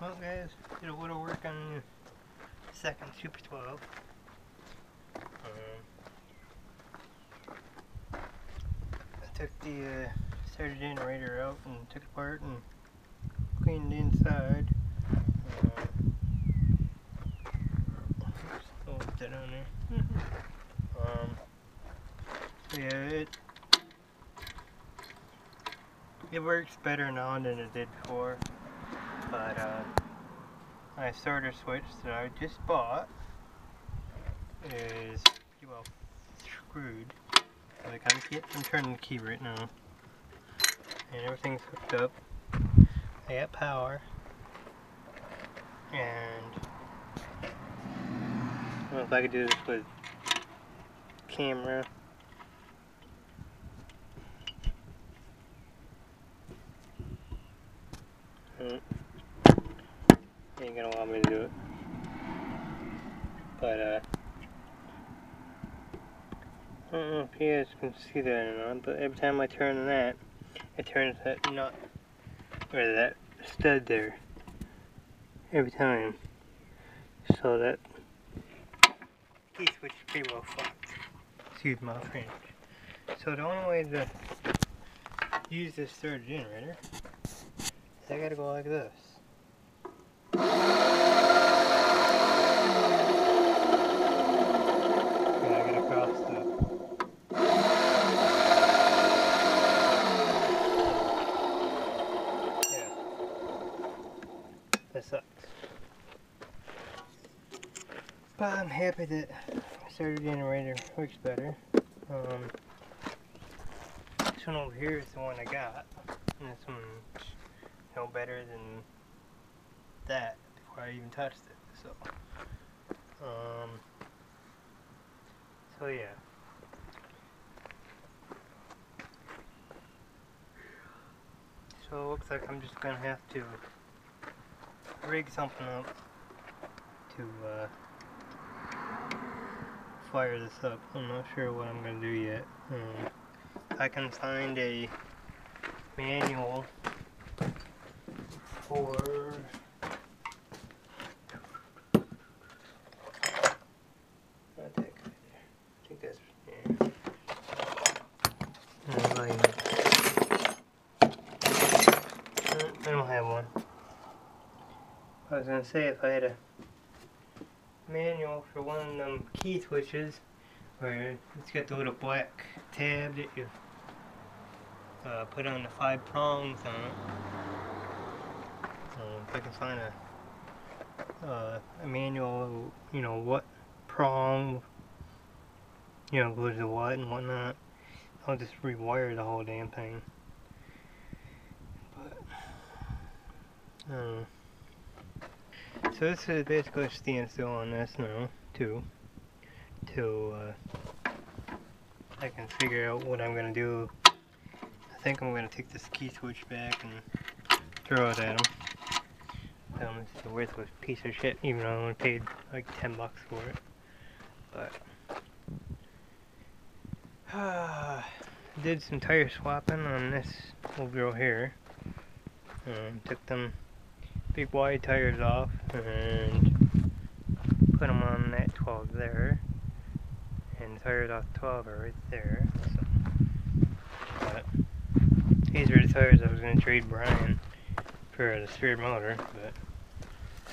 Well guys, did a little work on the second Super 12. I took the starter generator out and took it apart and cleaned the inside. Oh, that on there. So yeah, it works better now than it did before. But my starter switch that I just bought is pretty well screwed. Like I'm turning the key right now, and everything's hooked up. I got power, and I don't know if I could do this with camera. He ain't gonna want me to do it. But I don't know if you guys can see that or not, but every time I turn that, it turns that nut, or that stud there, every time. So that key switch is pretty well fucked. Excuse my French. So the only way to use this third generator is I gotta go like this. That sucks. But I'm happy that my starter generator works better. This one over here is the one I got. And this one's no better than that before I even touched it. So yeah. So it looks like I'm just gonna have to rig something up to fire this up. I'm not sure what I'm gonna do yet. I can find a manual for not that good there. I think that's I don't have one. I was gonna say if I had a manual for one of them key switches where it's got the little black tab that you put on the 5 prongs on it. If I can find a manual, you know, what prong, you know, goes to what and whatnot, I'll just rewire the whole damn thing. But, so this is basically a standstill on this now, too, till I can figure out what I'm going to do. I think I'm going to take this key switch back and throw it at him. It's a worthless piece of shit, even though I only paid like $10 for it. But did some tire swapping on this old girl here. Took them big wide tires off and put them on that 12 there, and the tires off 12 are right there. So, but these are the tires I was going to trade Brian for the spare motor, but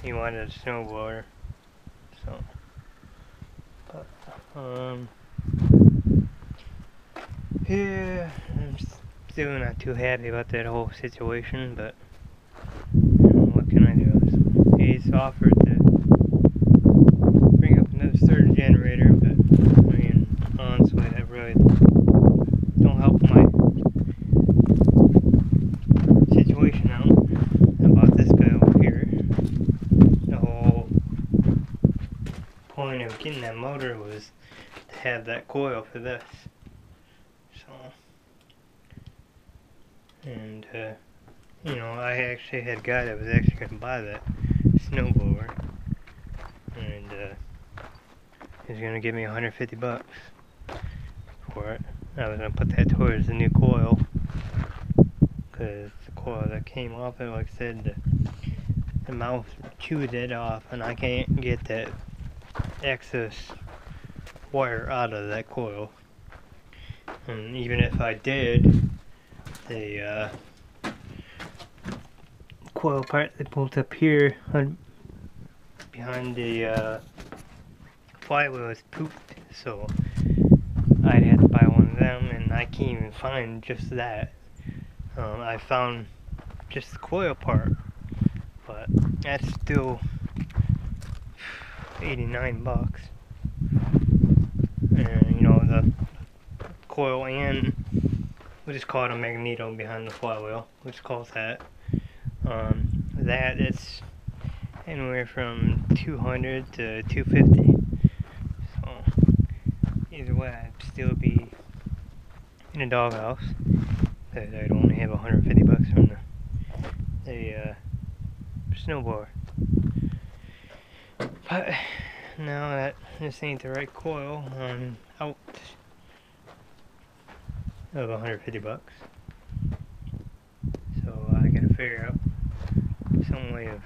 he wanted a snowblower. So, but, yeah, I'm still not too happy about that whole situation, but what can I do? So he's offered to bring up another starter generator, but I mean, honestly, that really don't help my situation out. About this guy over here, the whole point of getting that motor was to have that coil for this. So, and you know, I actually had a guy that was actually going to buy that snowblower, and he's going to give me $150 for it. I was going to put that towards the new coil, because the coil that came off it, like I said, the mouse chews it off, and I can't get that excess wire out of that coil. And even if I did, the coil part that pulls up here behind the flywheel is pooped, so I'd have to buy one of them, and I can't even find just that. I found just the coil part, but that's still 89 bucks. And you know, the coil and we just call it a magneto behind the flywheel, which calls that. It's anywhere from 200 to 250. So either way, I'd still be in a doghouse. But I'd only have 150 bucks from the snowblower. But now that this ain't the right coil, I'm out of 150 bucks. So I gotta figure out some way of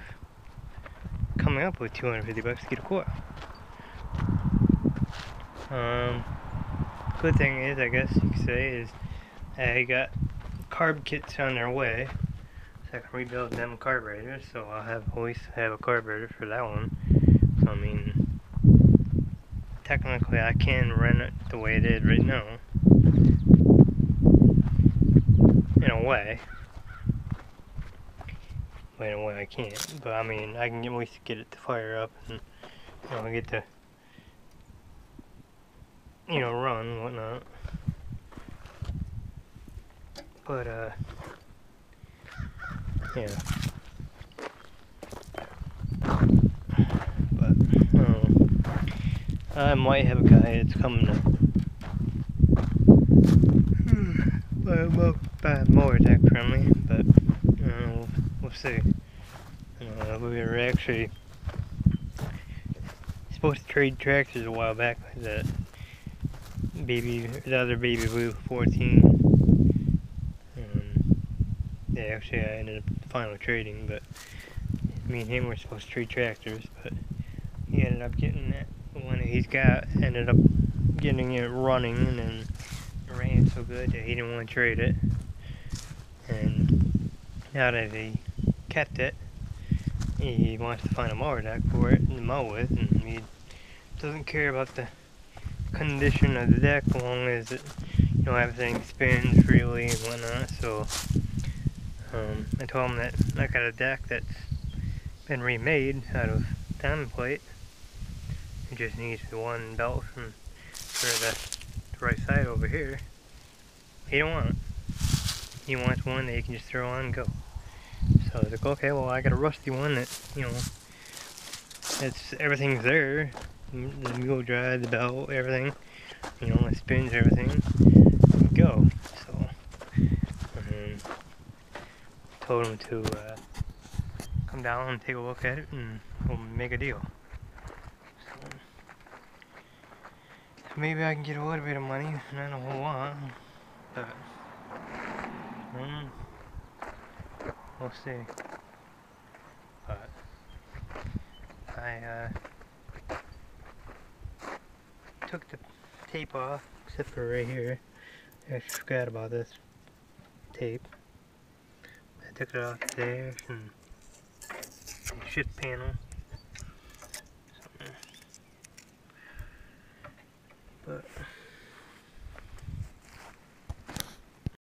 coming up with 250 bucks to get a coil. Good thing is, I guess you could say, is I got carb kits on their way, so I can rebuild them carburetors, so I'll always have a carburetor for that one. So I mean, technically I can run it the way it is right now, in a way. But in a way I can't, but I mean, I can at least get it to fire up and, you know, get to, you know, run and whatnot. But, yeah. But, I might have a guy that's coming to buy more deck from me, but, we'll see. We were actually supposed to trade tractors a while back with the other Baby Blue 14. Yeah, actually I ended up finally trading, but me and him were supposed to trade tractors, but he ended up getting that one that he's got, ended up getting it running, and then it ran so good that he didn't want to trade it. And now that he kept it, he wants to find a mower deck for it to mow with, and he doesn't care about the condition of the deck as long as it, you know, everything spins freely and whatnot. So I told him that I got a deck that's been remade out of diamond plate. It just needs one belt for the right side over here. He don't want it. He wants one that you can just throw on and go. So I was like, okay, well I got a rusty one that, you know, everything's there. The mule drive, the belt, everything. You know, it spins everything. Go. So told him to come down and take a look at it, and we'll make a deal. So maybe I can get a little bit of money, not a whole lot, but we'll see. But I took the tape off, except for right here. I forgot about this tape. I took it off there and the shift panel.